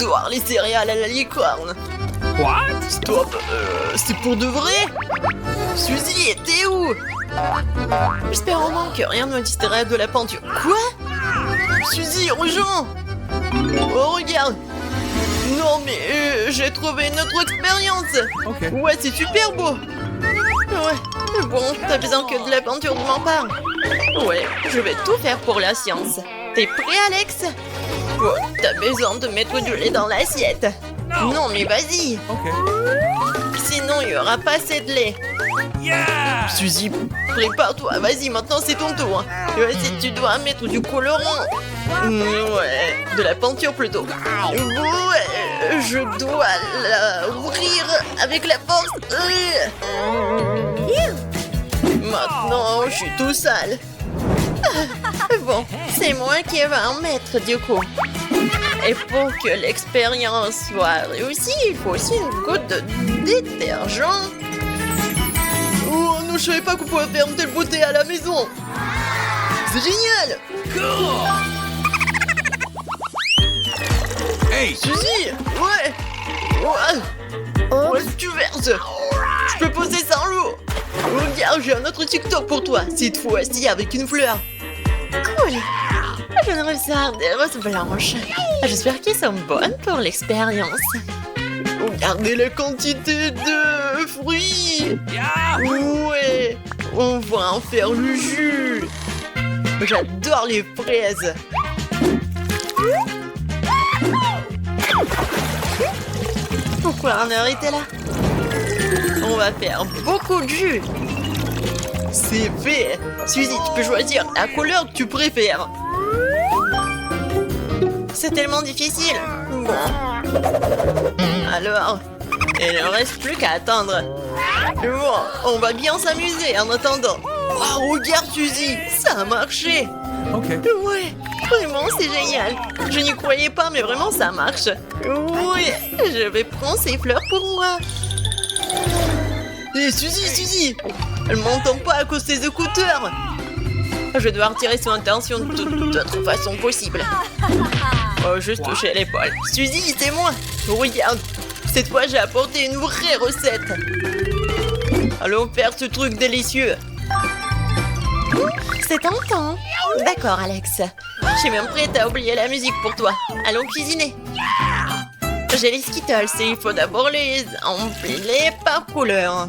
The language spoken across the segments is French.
J'adore les céréales à la licorne. What? Stop, c'est pour de vrai? Suzy, t'es où? J'espère au moins que rien ne me distrait de la peinture. Quoi? Suzy, rejoins! Oh, regarde! Non, mais j'ai trouvé une autre expérience! Ok. Ouais, c'est super beau! Ouais, bon, t'as besoin que de la peinture de ma part. Ouais, je vais tout faire pour la science. T'es prêt, Alex? Oh, t'as besoin de mettre du lait dans l'assiette. Non, mais vas-y! Ok. Sinon, il y aura pas assez de lait. Yeah! Suzy, prépare-toi, vas-y, maintenant c'est ton tour. Si tu dois mettre du colorant. Ouais, de la peinture plutôt. Ouais, je dois la ouvrir avec la force. Maintenant, je suis tout sale. Bon, c'est moi qui vais en mettre du coup. Et pour que l'expérience soit réussie, il faut aussi une goutte de détergent. Oh non, je savais pas qu'on pouvait faire une telle beauté à la maison. C'est génial. Hey! Suzy, ouais. Ouais, si tu verses. Je peux poser ça en l'eau. Regarde, j'ai un autre TikTok pour toi. Cette fois-ci avec une fleur. Cool. Je viens de recevoir des roses blanches. J'espère qu'elles sont bonnes pour l'expérience. Regardez la quantité de fruits. Ouais, on va en faire le jus. J'adore les fraises. Pourquoi on a arrêté là? On va faire beaucoup de jus. C'est fait. Suzy, tu peux choisir la couleur que tu préfères. C'est tellement difficile. Bon. Alors, il ne reste plus qu'à attendre. Bon, on va bien s'amuser en attendant. Oh, regarde Suzy, ça a marché. Ok. Ouais, vraiment c'est génial. Je n'y croyais pas, mais vraiment ça marche. Oui, je vais prendre ces fleurs pour moi. Hé Suzy, elle m'entend pas à cause de ses écouteurs. Je vais devoir tirer son attention de toute autre façon possible. Oh, juste toucher l'épaule. Suzy, c'est moi. Regarde, cette fois j'ai apporté une vraie recette. Allons faire ce truc délicieux. C'est tentant. D'accord, Alex. Je suis même prête à oublier la musique pour toi. Allons cuisiner. J'ai les Skittles et il faut d'abord les empiler par couleur.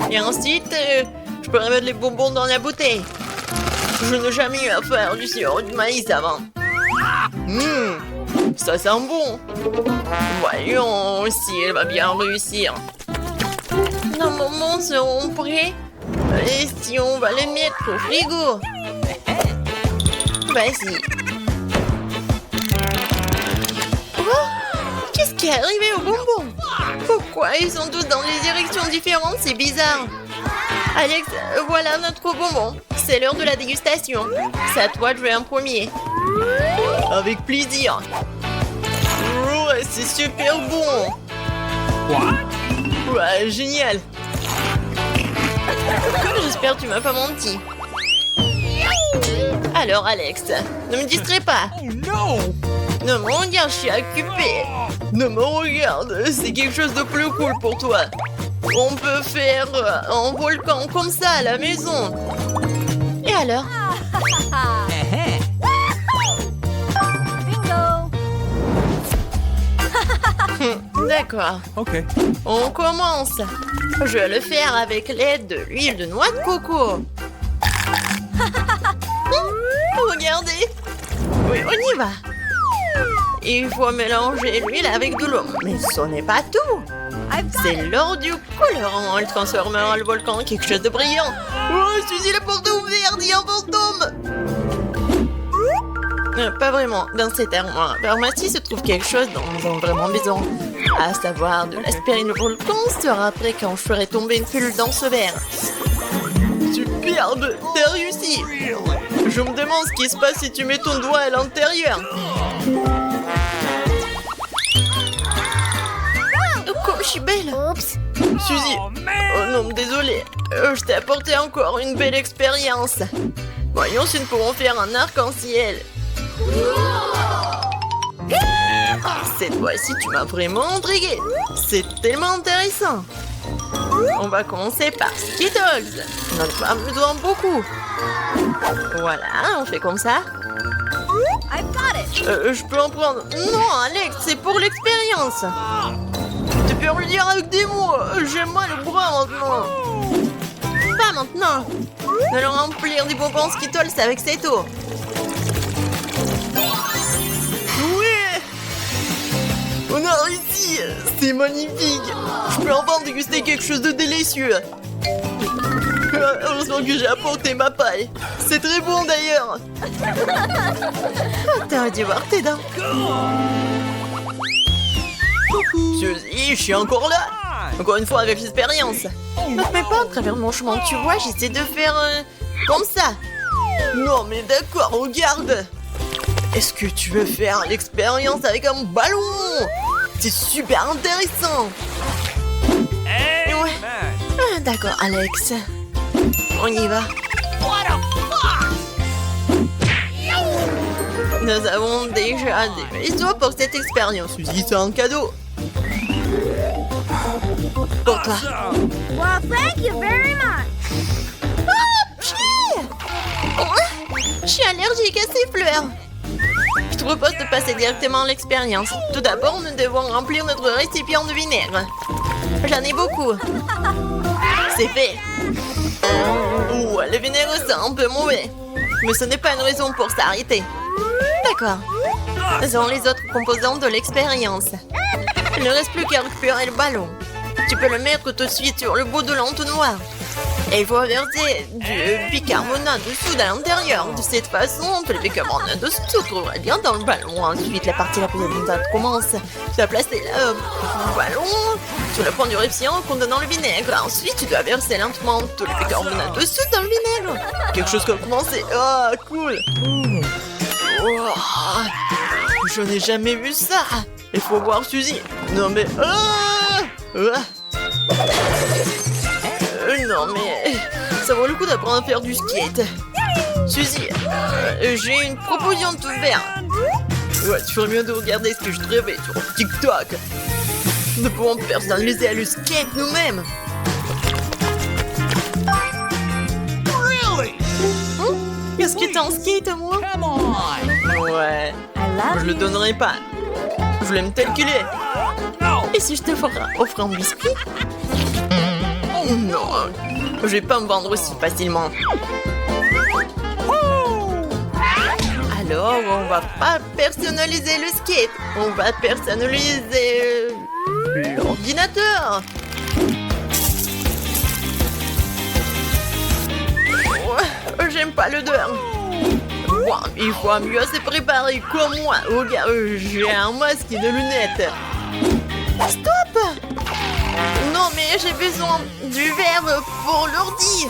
Et ensuite, je peux remettre les bonbons dans la bouteille. Je n'ai jamais eu à faire du sirop de maïs avant. Ça sent bon. Voyons si elle va bien réussir. Nos moments seront prêts. Et si on va les mettre au frigo? Vas-y. Oh, qu'est-ce qui est arrivé aux bonbons? Pourquoi ils sont tous dans des directions différentes? C'est bizarre. Alex, voilà notre bonbon. C'est l'heure de la dégustation. C'est à toi de jouer en premier. Avec plaisir. Ouais, c'est super bon. What? Ouais, génial. J'espère que tu m'as pas menti. Alors Alex, ne me distrais pas. Oh no! Ne me regarde, je suis occupée. Ne me regarde, c'est quelque chose de plus cool pour toi. On peut faire un volcan comme ça à la maison. Et alors? D'accord. Ok. On commence. Je vais le faire avec l'aide de l'huile de noix de coco. Regardez. Oui, on y va. Il faut mélanger l'huile avec de l'eau. Mais ce n'est pas tout. C'est l'or du colorant. Elle transformera le volcan en quelque chose de brillant. Oh, Suzy, la porte est ouverte, il y a un fantôme. Pas vraiment. Dans cette armoire pharmacie se trouve quelque chose dont nous avons vraiment besoin. À savoir de l'aspirine. Le volcan sera prêt quand je ferai tomber une pilule dans ce verre. Superbe, t'as réussi. Je me demande ce qui se passe si tu mets ton doigt à l'intérieur. Oh, comme je suis belle. Oups. Suzy, oh non, désolé. Je t'ai apporté encore une belle expérience. Voyons si nous pouvons faire un arc-en-ciel. Cette fois-ci, tu m'as vraiment intrigué. C'est tellement intéressant. On va commencer par Skittles. On en a pas besoin beaucoup. Voilà, on fait comme ça. Je peux en prendre. Non, Alex, c'est pour l'expérience. Tu peux le dire avec des mots. J'ai mal au bras maintenant. Pas maintenant. Nous allons remplir des bonbons Skittles avec cette eau. Oui! On a réussi! C'est magnifique! Je peux enfin déguster quelque chose de délicieux! Heureusement que j'ai apporté ma paille! C'est très bon d'ailleurs! T'aurais dû voir tes dents! Suzy, je suis encore là! Encore une fois avec l'expérience! Ne te mets pas à travers mon chemin, tu vois, j'essaie de faire comme ça! Non mais d'accord, regarde! Est-ce que tu veux faire l'expérience avec un ballon? C'est super intéressant. Hey, Ouais. man. Ah, d'accord, Alex. On y va. What the fuck? Nous avons déjà des vaisseaux pour cette expérience. Suzy, c'est un cadeau. Pour toi. Awesome. Well, thank you very much. Je suis allergique à ces fleurs. Je te propose de passer directement à l'expérience. Tout d'abord, nous devons remplir notre récipient de vinaigre. J'en ai beaucoup. C'est fait. Ouais, le vinaigre, c'est un peu mauvais. Mais ce n'est pas une raison pour s'arrêter. D'accord. Nous avons les autres composants de l'expérience. Il ne reste plus qu'à récupérer le ballon. Tu peux le mettre tout de suite sur le bout de l'entonnoir. Et il faut verser du bicarbonate de soude à l'intérieur. De cette façon, le bicarbonate de soude se trouverait bien dans le ballon. Ensuite, la partie la plus importante commence. Tu vas placer le ballon sur le point du récipient contenant le vinaigre. Ensuite, tu dois verser lentement tout le bicarbonate de soude dans le vinaigre. Quelque chose comme commencer. Ah, cool. Oh, je n'ai jamais vu ça. Il faut voir Suzy. Non mais... non mais... Ça vaut le coup d'apprendre à faire du skate. Suzy, j'ai une proposition de tout faire. Ouais, tu ferais mieux de regarder ce que je trouvais sur TikTok. Nous pouvons personnaliser le skate nous-mêmes. Really? Qu'est-ce que t'as en skate, moi? Come on. Ouais, I love je le you. donnerai pas. Je l'aime tel qu'il est. No. Et si je te offre un biscuit? Non, je vais pas me vendre aussi facilement. Alors, on va pas personnaliser le skate. On va personnaliser l'ordinateur. Ouais, j'aime pas l'odeur. Bon, il faut mieux se préparer comme moi. Regarde, j'ai un masque et des lunettes. Stop! Non, mais j'ai besoin du verre pour l'ordi.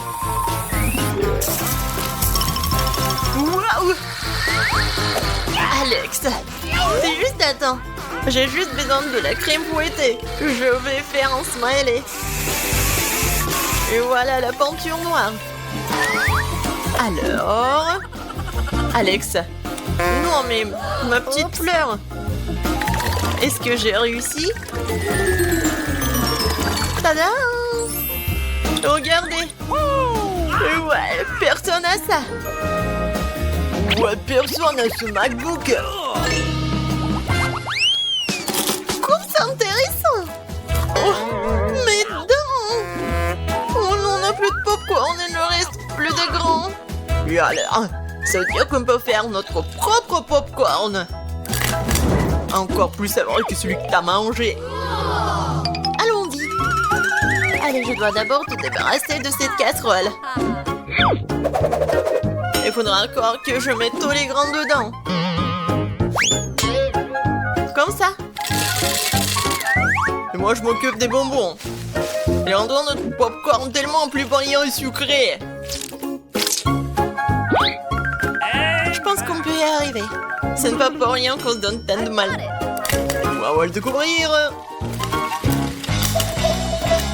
Waouh! Alex, c'est juste attends. J'ai juste besoin de la crème fouettée. Je vais faire un smiley. Et voilà la peinture noire. Alors... Alex. Non, mais ma petite fleur. Est-ce que j'ai réussi? Tada! Regardez! Ouais, personne n'a ça! Ouais, personne n'a ce MacBook! Comme c'est intéressant! Oh, mes dents! Oh non, on n'a plus de popcorn, il ne reste plus de grands! Et alors, ça veut dire qu'on peut faire notre propre popcorn! Encore plus savoureux que celui que t'as mangé! Allons-y! Allez, je dois d'abord te débarrasser de cette casserole. Il faudra encore que je mette tous les grains dedans. Comme ça. Et moi, je m'occupe des bonbons. Et on doit notre popcorn tellement plus brillant et sucré. Je pense qu'on peut y arriver. Ce n'est pas pour rien qu'on se donne tant de mal. On va le découvrir.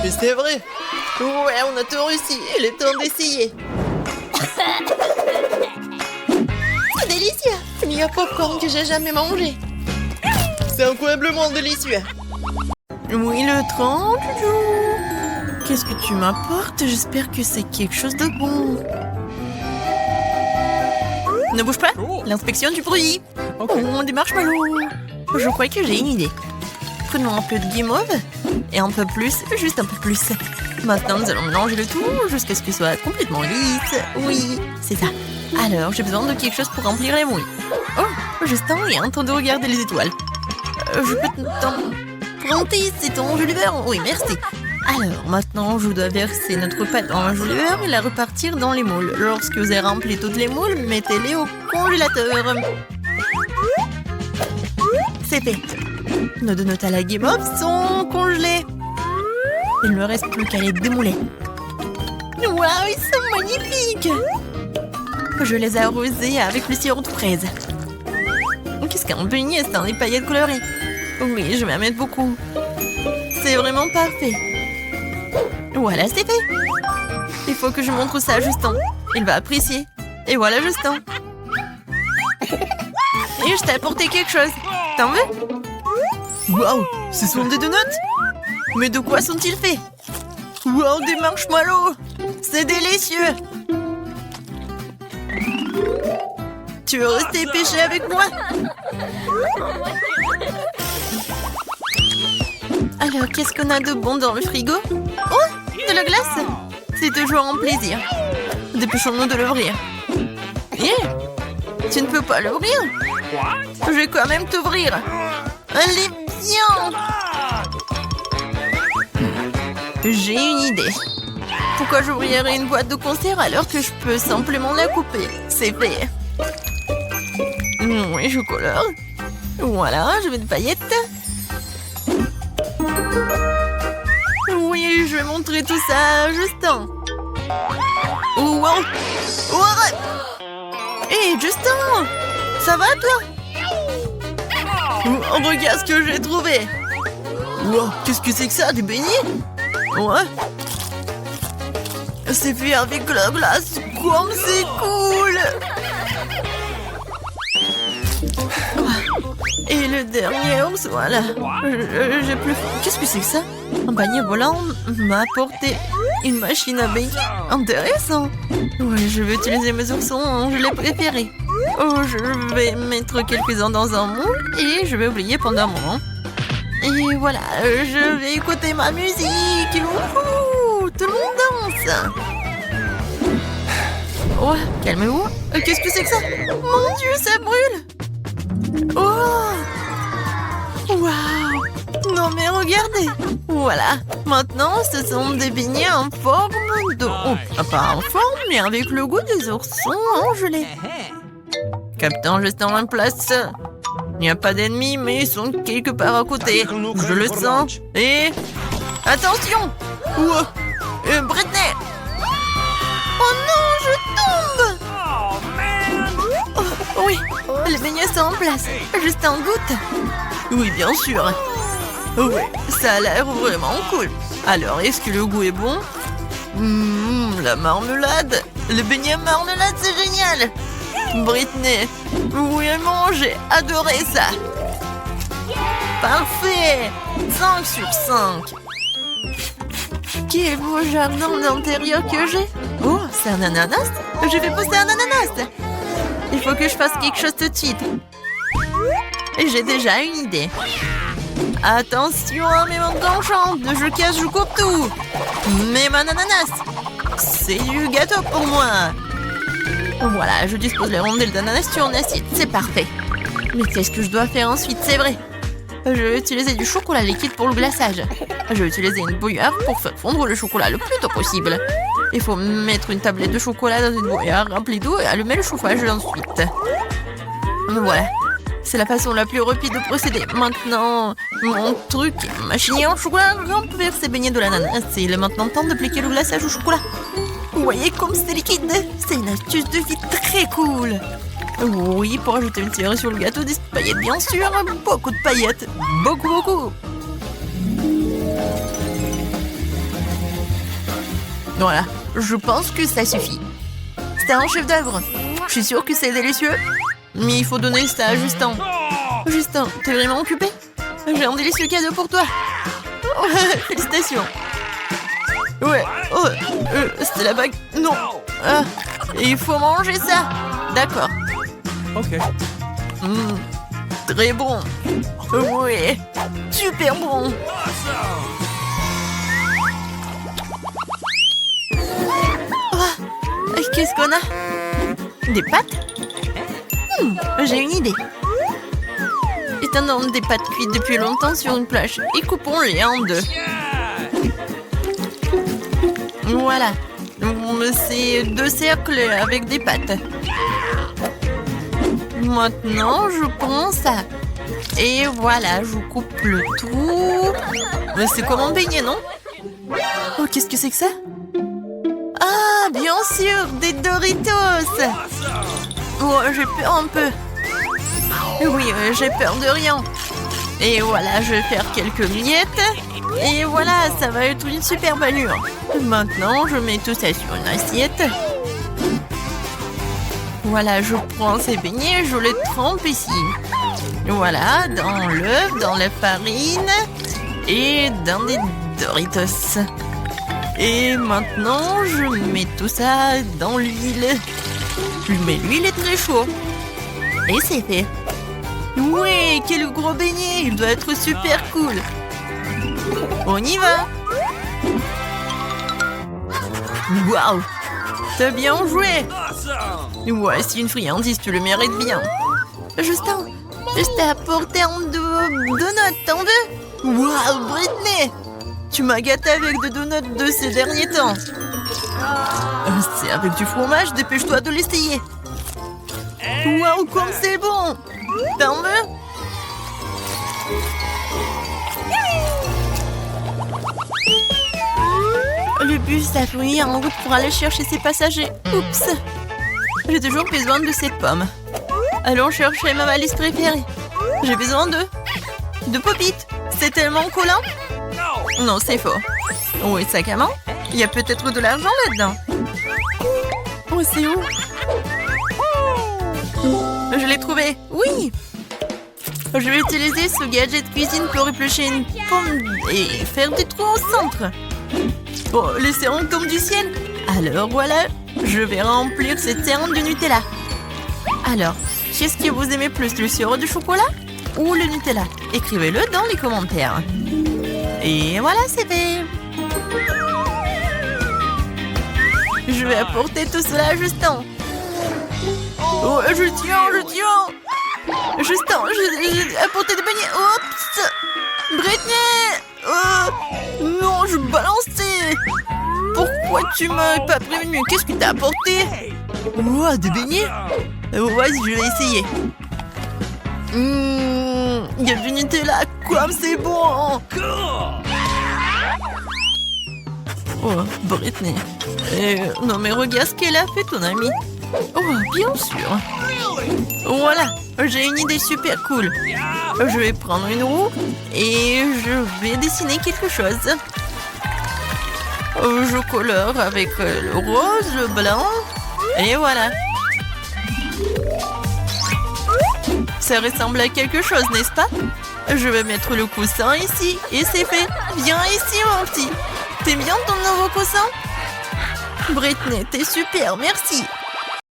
Mais c'est vrai. Ouais, on a tout réussi. Il est temps d'essayer. C'est délicieux. Le meilleur popcorn que j'ai jamais mangé. C'est incroyablement délicieux. Oui, le train, Joujou. Qu'est-ce que tu m'apportes? J'espère que c'est quelque chose de bon. Ne bouge pas, l'inspection du bruit. Oh, des marshmallows. Je crois que j'ai une idée. Prenons un peu de guimauve et un peu plus, juste un peu plus. Maintenant, nous allons mélanger le tout jusqu'à ce qu'il soit complètement lisse. Oui, c'est ça. Alors, j'ai besoin de quelque chose pour remplir les moules. Oh, Justin, il y a un temps de regarder les étoiles. Je peux t'emprunter, c'est ton jus de beurre? Oui, merci. Alors, maintenant, je dois verser notre pâte dans un jus de beurre et la repartir dans les moules. Lorsque vous avez rempli toutes les moules, mettez-les au congélateur. C'est fait. Nos donuts à la guimauve sont congelés. Il ne me reste plus qu'à les démouler. Waouh, ils sont magnifiques! Je les ai arrosés avec le sirop de fraise. Qu'est-ce qu'un beignet sans les paillettes colorées? Oui, je vais en mettre beaucoup. C'est vraiment parfait. Voilà, c'est fait. Il faut que je montre ça à Justin. Il va apprécier. Et voilà Justin. Et je t'ai apporté quelque chose. T'en veux? Waouh, ce sont des donuts? Mais de quoi sont-ils faits? Waouh, des marshmallows! C'est délicieux! Tu veux rester pêché avec moi? Alors, qu'est-ce qu'on a de bon dans le frigo? Oh, de la glace! C'est toujours un plaisir. Dépêchons-nous de l'ouvrir. Tu ne peux pas l'ouvrir? Je vais quand même t'ouvrir. Allez, viens! J'ai une idée. Pourquoi j'ouvrirais une boîte de conserve alors que je peux simplement la couper? C'est fait. Oui, je colore. Voilà, je mets des paillettes. Oui, je vais montrer tout ça à Justin. Oh, wow. Oh, arrête! Hé, Justin! Ça va, toi? Oh, regarde ce que j'ai trouvé. Wow, qu'est-ce que c'est que ça? Des beignets? Ouais. C'est fait avec la glace. Comme c'est cool! Et le dernier ours, voilà. J'ai plus... Qu'est-ce que c'est que ça? Un panier volant m'a apporté une machine à billes. Intéressant. Ouais, je vais utiliser mes oursons, je les préférés. Oh, je vais mettre quelques-uns dans un moule et je vais oublier pendant un moment. Et voilà, je vais écouter ma musique. Wouhou, tout le monde danse. Oh, calmez-vous. Qu'est-ce que c'est que ça? Mon Dieu, ça brûle. Oh! Waouh! Non mais regardez! Voilà! Maintenant, ce sont des beignets en forme de... Oh, pas en forme, mais avec le goût des oursons gelés. Captain Justin en place. Il n'y a pas d'ennemis, mais ils sont quelque part à côté. Je le sens. Et... Attention! Britney! Oh non, je tombe! Oh, oui, les beignets sont en place. Juste en goutte. Oui, bien sûr. Oui, ça a l'air vraiment cool. Alors, est-ce que le goût est bon? La marmelade. Le beignet marmelade, c'est génial. Britney, vraiment, j'ai adoré ça. Parfait. 5 sur 5. Quel beau jardin d'intérieur que j'ai. Oh, c'est un ananas. Je vais pousser un ananas. Il faut que je fasse quelque chose tout de suite. J'ai déjà une idée. Attention à mes mains tranchantes. Je casse, je coupe tout. Mais mon ananas, c'est du gâteau pour moi. Voilà, je dispose les rondelles d'ananas sur une assiette. C'est parfait. Mais qu'est-ce que je dois faire ensuite? C'est vrai. Je vais utiliser du chocolat liquide pour le glaçage. Je vais utiliser une bouilloire pour faire fondre le chocolat le plus tôt possible. Il faut mettre une tablette de chocolat dans une bouilloire remplie d'eau et allumer le chauffage ensuite. Voilà. C'est la façon la plus rapide de procéder. Maintenant, mon truc, machine en chocolat remplir ces beignets de l'ananas. Il est maintenant temps d'appliquer le glaçage au chocolat. Vous voyez comme c'est liquide? C'est une astuce de vie très cool. Oui, pour ajouter une cerise sur le gâteau, des paillettes bien sûr. Beaucoup de paillettes. Beaucoup, beaucoup. Voilà, je pense que ça suffit. C'est un chef d'œuvre. Je suis sûre que c'est délicieux. Mais il faut donner ça à Justin. Justin, t'es vraiment occupé? J'ai un délicieux cadeau pour toi. Oh, félicitations. Ouais, oh, c'était la bague. Non. Ah, il faut manger ça. D'accord. Okay. Très bon. Ouais, super bon. Oh, qu'est-ce qu'on a? Des pâtes? J'ai une idée. Étendons des pâtes cuites depuis longtemps sur une planche et coupons-les en deux. Voilà. C'est 2 cercles avec des pâtes. Maintenant, je prends ça. Et voilà, je coupe le tout. Mais c'est comme un beignet, non? Oh, qu'est-ce que c'est que ça? Ah, bien sûr, des Doritos. Oh, j'ai peur un peu. Oui, j'ai peur de rien. Et voilà, je vais faire quelques miettes. Et voilà, ça va être une superbe allure. Maintenant, je mets tout ça sur une assiette. Voilà, je prends ces beignets, je les trempe ici. Voilà, dans l'œuf, dans la farine et dans des Doritos. Et maintenant, je mets tout ça dans l'huile. Mais l'huile est très chaude. Et c'est fait. Ouais, quel gros beignet, il doit être super cool. On y va. Waouh, t'as bien joué. Ouais, c'est une friandise, tu le mérites bien. Justin, je t'ai apporté un donut, t'en veux? Waouh, Britney, tu m'as gâté avec des donuts de ces derniers temps. C'est avec du fromage, dépêche-toi de l'essayer. Waouh, comme c'est bon. T'en veux? Le bus a fui en route pour aller chercher ses passagers. Oups. J'ai toujours besoin de cette pomme. Allons chercher ma valise préférée. J'ai besoin de pop-it. C'est tellement collant. Non, c'est faux. Oui, sac à main. Il y a peut-être de l'argent là-dedans. Oh, c'est où? Je l'ai trouvé. Oui. Je vais utiliser ce gadget cuisine pour éplucher une pomme et faire des trous au centre. Oh, les sirop tombent du ciel. Alors voilà, je vais remplir cette terrain de Nutella. Alors, qu'est-ce que vous aimez plus, le sirop de chocolat ou le Nutella? Écrivez-le dans les commentaires. Et voilà, c'est fait. Je vais apporter tout cela à Justin. Oh, je tiens. Justin, j'ai apporté des beignets. Oups. Britney. Non, je balançais. Pourquoi tu m'as pas prévenu? Qu'est-ce que t'as apporté? Oh, des beignets? Ouais, je vais essayer. Il y a du Nutella, comme c'est bon. Oh, Britney. Non mais regarde ce qu'elle a fait, ton amie. Oh, bien sûr. Voilà, j'ai une idée super cool. Je vais prendre une roue et je vais dessiner quelque chose. Je colore avec le rose, le blanc. Et voilà. Ça ressemble à quelque chose, n'est-ce pas? Je vais mettre le coussin ici et c'est fait. Viens ici, mon petit. T'aimes bien ton nouveau coussin? Britney, t'es super, merci.